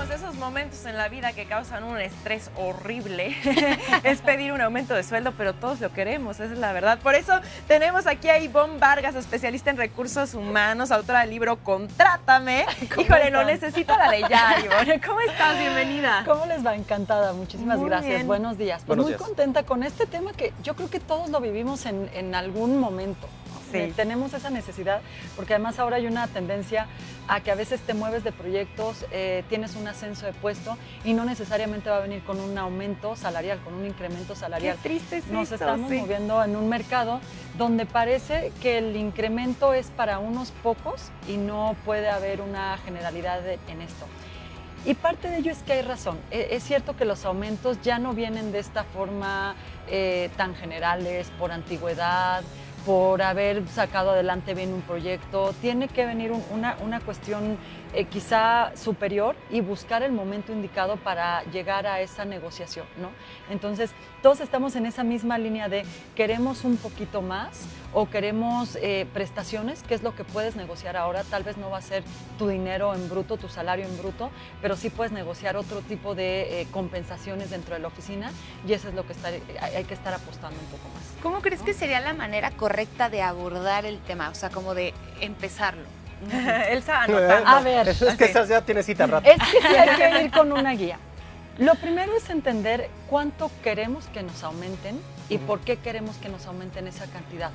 sabemos, esos momentos en la vida que causan un estrés horrible es pedir un aumento de sueldo, pero todos lo queremos, esa es la verdad. Por eso tenemos aquí a Ivonne Vargas, especialista en recursos humanos, autora del libro Contrátame. Híjole, lo necesito la de ya, Ivonne. ¿Cómo estás? Bienvenida. ¿Cómo les va? Encantada, muchísimas Muy gracias. bien. Buenos días. Pues Buenos muy días. contenta con este tema que yo creo que todos lo vivimos en algún momento. Sí. Tenemos esa necesidad, porque además ahora hay una tendencia a que a veces te mueves de proyectos, tienes un ascenso de puesto y no necesariamente va a venir con un aumento salarial, con un incremento salarial. Qué triste es Nos esto, estamos sí. moviendo en un mercado donde parece que el incremento es para unos pocos y no puede haber una generalidad en esto. Y parte de ello es que hay razón. Es cierto que los aumentos ya no vienen de esta forma tan generales, por antigüedad, por haber sacado adelante bien un proyecto. Tiene que venir una cuestión quizá superior y buscar el momento indicado para llegar a esa negociación, ¿no? Entonces, todos estamos en esa misma línea de queremos un poquito más o queremos prestaciones, que es lo que puedes negociar ahora. Tal vez no va a ser tu dinero en bruto, tu salario en bruto, pero sí puedes negociar otro tipo de compensaciones dentro de la oficina y eso es lo que hay que estar apostando un poco más. ¿Cómo crees que sería la manera correcta de abordar el tema? O sea, como de empezarlo. Elsa anotando. A ver, Es que esa ya tiene cita rato. es que sí hay que ir con una guía. Lo primero es entender cuánto queremos que nos aumenten y por qué queremos que nos aumenten esa cantidad.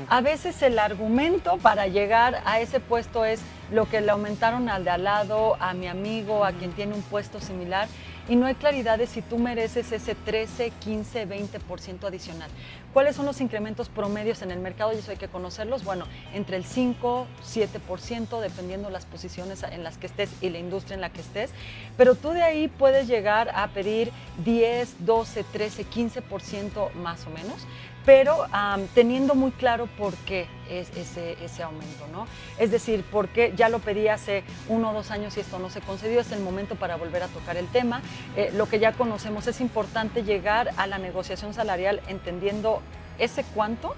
A veces el argumento para llegar a ese puesto es lo que le aumentaron al de al lado, a mi amigo, a quien tiene un puesto similar, y no hay claridad de si tú mereces ese 13, 15, 20% adicional. ¿Cuáles son los incrementos promedios en el mercado? Y eso hay que conocerlos. Bueno, entre el 5, 7%, dependiendo las posiciones en las que estés y la industria en la que estés. Pero tú de ahí puedes llegar a pedir 10, 12, 13, 15% más o menos, pero teniendo muy claro por qué es ese aumento, ¿no? Es decir, porque ya lo pedí hace 1 o 2 años y esto no se concedió, es el momento para volver a tocar el tema. Lo que ya conocemos, es importante llegar a la negociación salarial entendiendo ese cuánto,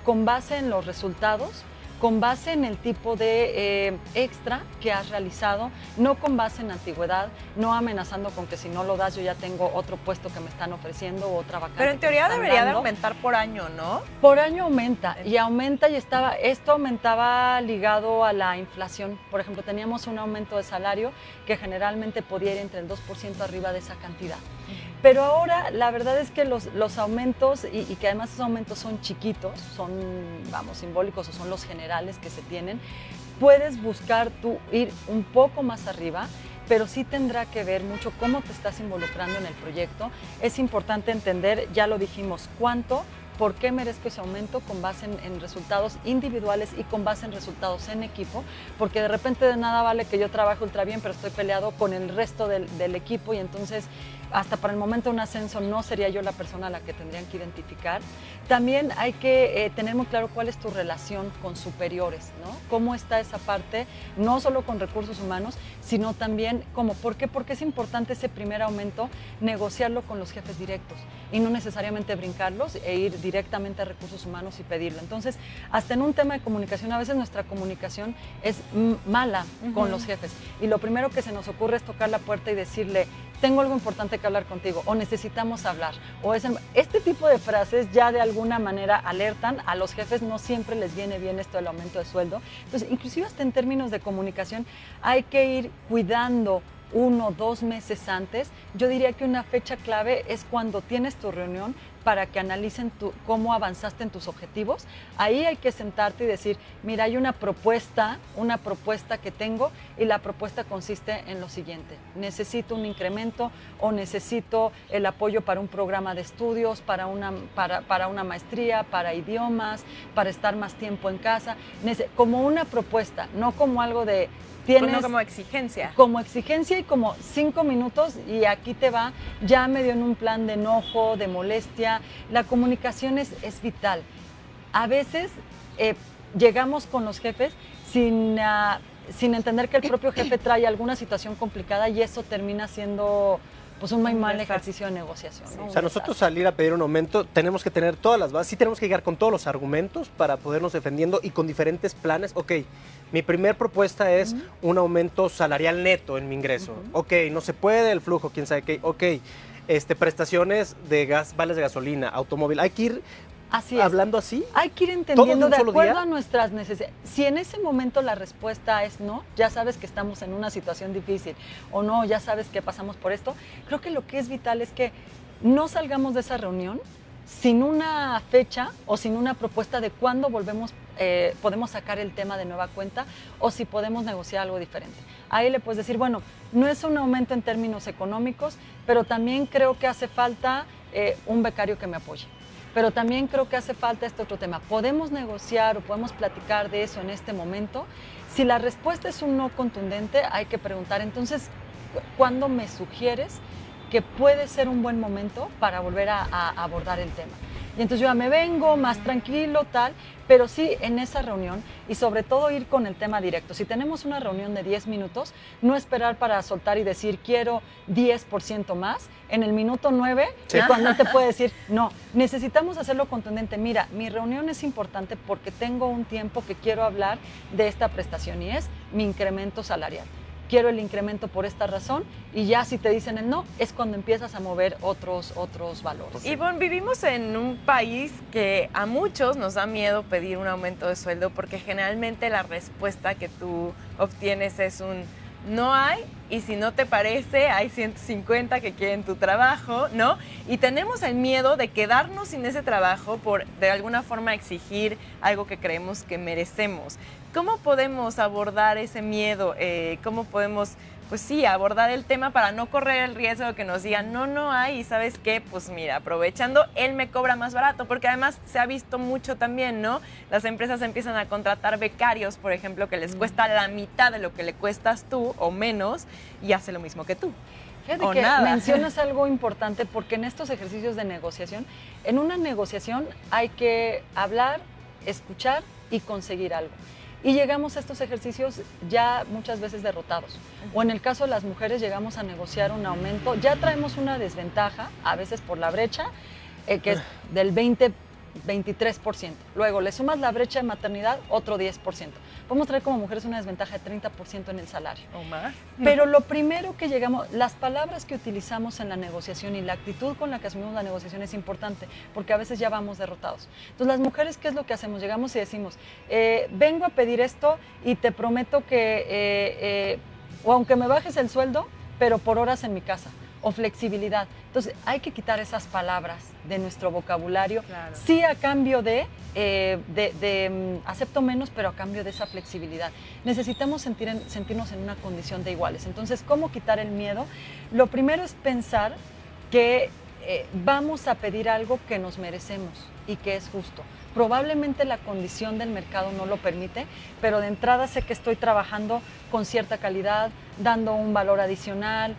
con base en los resultados, con base en el tipo de extra que has realizado, no con base en antigüedad, no amenazando con que si no lo das yo ya tengo otro puesto que me están ofreciendo o otra vacante. Pero en que me teoría están debería de dando. aumentar por año, ¿no? Por año aumenta y esto aumentaba ligado a la inflación. Por ejemplo, teníamos un aumento de salario que generalmente podía ir entre el 2% arriba de esa cantidad. Pero ahora la verdad es que los aumentos, y que además esos aumentos son chiquitos, son, simbólicos o son los generales que se tienen, puedes buscar tú ir un poco más arriba, pero sí tendrá que ver mucho cómo te estás involucrando en el proyecto. Es importante entender, ya lo dijimos, cuánto, por qué merezco ese aumento con base en resultados individuales y con base en resultados en equipo, porque de repente de nada vale que yo trabaje ultra bien, pero estoy peleado con el resto del equipo y entonces hasta para el momento de un ascenso no sería yo la persona a la que tendrían que identificar. También hay que tener muy claro cuál es tu relación con superiores, ¿no? Cómo está esa parte, no solo con recursos humanos, sino también ¿por qué? Porque es importante ese primer aumento negociarlo con los jefes directos y no necesariamente brincarlos e ir directamente a recursos humanos y pedirlo. Entonces, hasta en un tema de comunicación, a veces nuestra comunicación es mala con los jefes y lo primero que se nos ocurre es tocar la puerta y decirle, tengo algo importante que hablar contigo o necesitamos hablar. Este tipo de frases ya de alguna manera alertan a los jefes, no siempre les viene bien esto del aumento de sueldo. Entonces, inclusive hasta en términos de comunicación hay que ir cuidando 1 o 2 meses antes. Yo diría que una fecha clave es cuando tienes tu reunión para que analicen cómo avanzaste en tus objetivos. Ahí hay que sentarte y decir, mira, hay una propuesta que tengo y la propuesta consiste en lo siguiente. Necesito un incremento o necesito el apoyo para un programa de estudios, para una maestría, para idiomas, para estar más tiempo en casa. Como una propuesta, no como algo de... No como exigencia. Como exigencia y como 5 minutos y aquí te va, ya medio en un plan de enojo, de molestia. La comunicación es vital. A veces llegamos con los jefes sin entender que el propio jefe trae alguna situación complicada y eso termina siendo pues un muy mal desastre. ejercicio de negociación. ¿no? O sea, nosotros salir a pedir un aumento tenemos que tener todas las bases, sí tenemos que llegar con todos los argumentos para podernos defendiendo y con diferentes planes. Ok, mi primer propuesta es un aumento salarial neto en mi ingreso. Ok, no se puede, el flujo, quién sabe qué. Ok, prestaciones de gas, vales de gasolina, automóvil. Hay que ir Así es. hablando así. Hay que ir ¿Todo de entendiendo un de solo acuerdo día? a nuestras necesidades. Si en ese momento la respuesta es no, ya sabes que estamos en una situación difícil, o no, ya sabes que pasamos por esto. Creo que lo que es vital es que no salgamos de esa reunión sin una fecha o sin una propuesta de cuándo podemos sacar el tema de nueva cuenta o si podemos negociar algo diferente. Ahí le puedes decir, bueno, no es un aumento en términos económicos, pero también creo que hace falta un becario que me apoye. Pero también creo que hace falta este otro tema. ¿Podemos negociar o podemos platicar de eso en este momento? Si la respuesta es un no contundente, hay que preguntar, entonces, ¿cuándo me sugieres que puede ser un buen momento para volver a abordar el tema? Y entonces yo ya me vengo más tranquilo, tal, pero sí en esa reunión y sobre todo ir con el tema directo. Si tenemos una reunión de 10 minutos, no esperar para soltar y decir quiero 10% más. En el minuto 9, cuando te puede decir no, necesitamos hacerlo contundente. Mira, mi reunión es importante porque tengo un tiempo que quiero hablar de esta prestación y es mi incremento salarial. Quiero el incremento por esta razón y ya si te dicen el no, es cuando empiezas a mover otros valores. Ivonne, vivimos en un país que a muchos nos da miedo pedir un aumento de sueldo porque generalmente la respuesta que tú obtienes es un no hay, y si no te parece, hay 150 que quieren tu trabajo, ¿no? Y tenemos el miedo de quedarnos sin ese trabajo por de alguna forma exigir algo que creemos que merecemos. ¿Cómo podemos abordar ese miedo? ¿Cómo podemos, pues sí, abordar el tema para no correr el riesgo de que nos digan no hay? ¿Y sabes qué? Pues mira, aprovechando, él me cobra más barato, porque además se ha visto mucho también, ¿no? Las empresas empiezan a contratar becarios, por ejemplo, que les cuesta la mitad de lo que le cuestas tú o menos y hace lo mismo que tú. Fíjate O que nada. mencionas algo importante porque en estos ejercicios de negociación, en una negociación hay que hablar, escuchar y conseguir algo. Y llegamos a estos ejercicios ya muchas veces derrotados. O en el caso de las mujeres llegamos a negociar un aumento, ya traemos una desventaja, a veces por la brecha, que es del 23%. Luego le sumas la brecha de maternidad, otro 10%. Podemos traer como mujeres una desventaja de 30% en el salario. ¿O más? Pero lo primero que llegamos, las palabras que utilizamos en la negociación y la actitud con la que asumimos la negociación es importante, porque a veces ya vamos derrotados. Entonces, las mujeres, ¿qué es lo que hacemos? Llegamos y decimos, vengo a pedir esto y te prometo que, o aunque me bajes el sueldo, pero por horas en mi casa, o flexibilidad. Entonces, hay que quitar esas palabras de nuestro vocabulario, Claro. sí a cambio de acepto menos, pero a cambio de esa flexibilidad. Necesitamos sentirnos en una condición de iguales. Entonces, ¿cómo quitar el miedo? Lo primero es pensar que vamos a pedir algo que nos merecemos y que es justo. Probablemente la condición del mercado no lo permite, pero de entrada sé que estoy trabajando con cierta calidad, dando un valor adicional.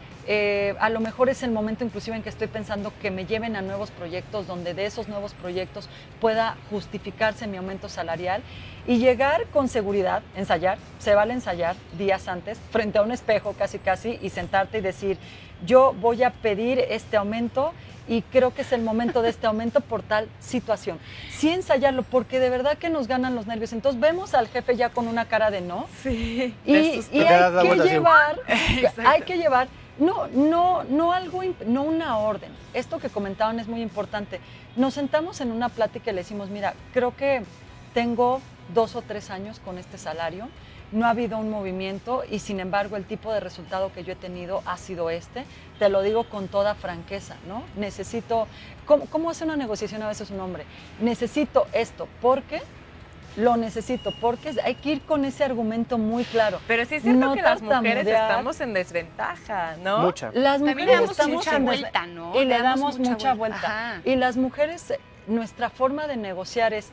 A lo mejor es el momento inclusive en que estoy pensando que me lleven a nuevos proyectos, donde de esos nuevos proyectos pueda justificarse mi aumento salarial y llegar con seguridad, ensayar, se vale ensayar días antes, frente a un espejo casi y sentarte y decir, yo voy a pedir este aumento y creo que es el momento de este aumento por tal situación. Sí ensayarlo, porque de verdad que nos ganan los nervios. Entonces vemos al jefe ya con una cara de no. Sí. Y hay que llevar, no una orden. Esto que comentaban es muy importante. Nos sentamos en una plática y le decimos, mira, creo que tengo 2 o 3 años con este salario, no ha habido un movimiento y sin embargo el tipo de resultado que yo he tenido ha sido este. Te lo digo con toda franqueza, ¿no? Necesito, ¿cómo hace una negociación a veces un hombre? Necesito esto, porque lo necesito, porque hay que ir con ese argumento muy claro. Pero sí es cierto No que las mujeres tartamudear. estamos en desventaja, ¿no? Mucha. Las También le mujeres damos estamos mucha en vuelta, ¿no? Y le damos mucha vuelta. Ajá. Y las mujeres, nuestra forma de negociar es,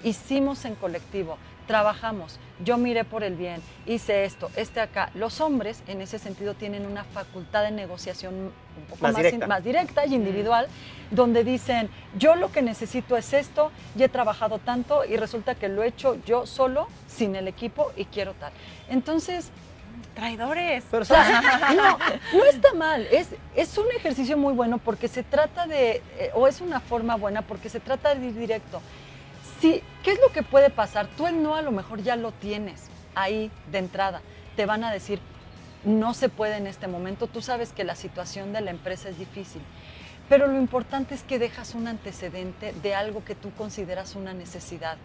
hicimos en colectivo, trabajamos, yo miré por el bien, hice esto, acá. Los hombres, en ese sentido, tienen una facultad de negociación un poco más directa y individual, donde dicen, yo lo que necesito es esto, y he trabajado tanto y resulta que lo he hecho yo solo, sin el equipo, y quiero tal. Entonces, Traidores. Pero O sea, no está mal, es un ejercicio muy bueno porque se trata de, o es una forma buena porque se trata de ir directo. Sí, ¿qué es lo que puede pasar? Tú el no a lo mejor ya lo tienes ahí de entrada. Te van a decir, no se puede en este momento, tú sabes que la situación de la empresa es difícil. Pero lo importante es que dejas un antecedente de algo que tú consideras una necesidad.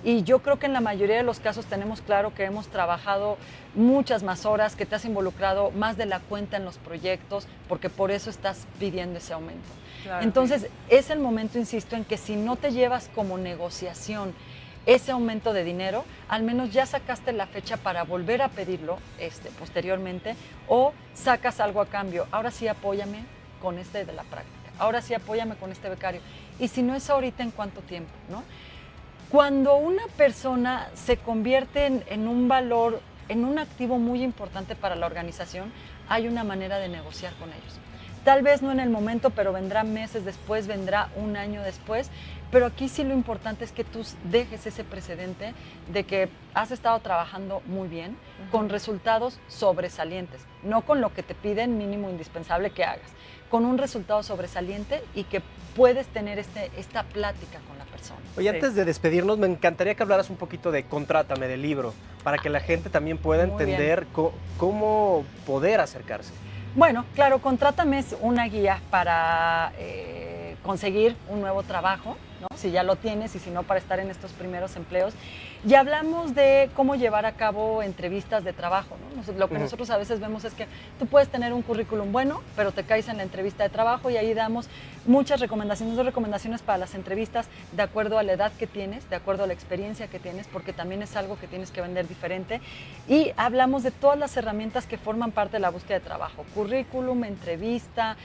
Y yo creo que en la mayoría de los casos tenemos claro que hemos trabajado muchas más horas, que te has involucrado más de la cuenta en los proyectos, porque por eso estás pidiendo ese aumento. Claro, Entonces, es el momento, insisto, en que si no te llevas como negociación ese aumento de dinero, al menos ya sacaste la fecha para volver a pedirlo posteriormente, o sacas algo a cambio. Ahora sí apóyame con de la práctica. Ahora sí apóyame con este becario. Y si no es ahorita, ¿en cuánto tiempo? ¿No? Cuando una persona se convierte en un valor, en un activo muy importante para la organización, hay una manera de negociar con ellos. Tal vez no en el momento, pero vendrá meses después, vendrá un año después. Pero aquí sí lo importante es que tú dejes ese precedente de que has estado trabajando muy bien, con resultados sobresalientes, no con lo que te piden mínimo indispensable que hagas, con un resultado sobresaliente y que puedes tener esta plática con la persona. Oye, Sí. antes de despedirnos, me encantaría que hablaras un poquito de Contrátame, del libro, para que la gente también pueda Muy bien. entender cómo poder acercarse. Bueno, claro, Contrátame es una guía para conseguir un nuevo trabajo, ¿no? Si ya lo tienes y si no, para estar en estos primeros empleos. Y hablamos de cómo llevar a cabo entrevistas de trabajo, ¿no? Lo que nosotros a veces vemos es que tú puedes tener un currículum bueno, pero te caes en la entrevista de trabajo y ahí damos muchas recomendaciones, dos recomendaciones para las entrevistas de acuerdo a la edad que tienes, de acuerdo a la experiencia que tienes, porque también es algo que tienes que vender diferente. Y hablamos de todas las herramientas que forman parte de la búsqueda de trabajo, currículum, entrevista,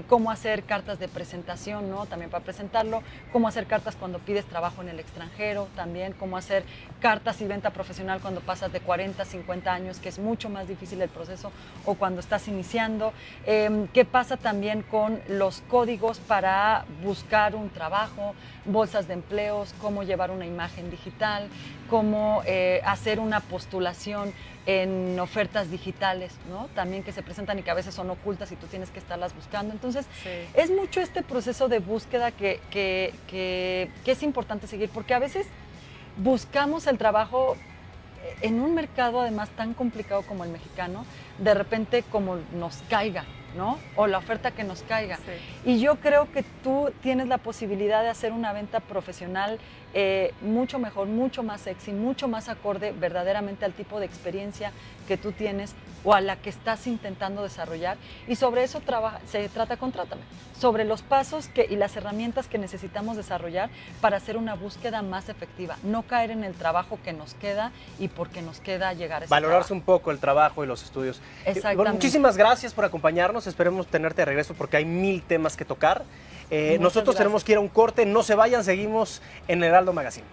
cómo hacer cartas de presentación, ¿no? También para presentarlo, cómo hacer cartas cuando pides trabajo en el extranjero, también cómo hacer cartas y venta profesional cuando pasas de 40 a 50 años, que es mucho más difícil el proceso, o cuando estás iniciando. ¿Qué pasa también con los códigos para buscar un trabajo, bolsas de empleos, cómo llevar una imagen digital, cómo hacer una postulación en ofertas digitales, ¿no? También que se presentan y que a veces son ocultas y tú tienes que estarlas buscando. Entonces, Sí. es mucho este proceso de búsqueda que es importante seguir, porque a veces buscamos el trabajo en un mercado además tan complicado como el mexicano, de repente como nos caiga, ¿no? O la oferta que nos caiga. Sí. Y yo creo que tú tienes la posibilidad de hacer una venta profesional mucho mejor, mucho más sexy, mucho más acorde verdaderamente al tipo de experiencia que tú tienes o a la que estás intentando desarrollar. Y sobre eso se trata Contrátame, sobre los pasos y las herramientas que necesitamos desarrollar para hacer una búsqueda más efectiva, no caer en el trabajo que nos queda y porque nos queda llegar a ese Valorarse trabajo. un poco el trabajo y los estudios. Exactamente. Bueno, muchísimas gracias por acompañarnos. Esperemos tenerte de regreso porque hay 1000 temas que tocar. Muchas Nosotros tenemos gracias. que ir a un corte. No se vayan, seguimos en Heraldo Magazine.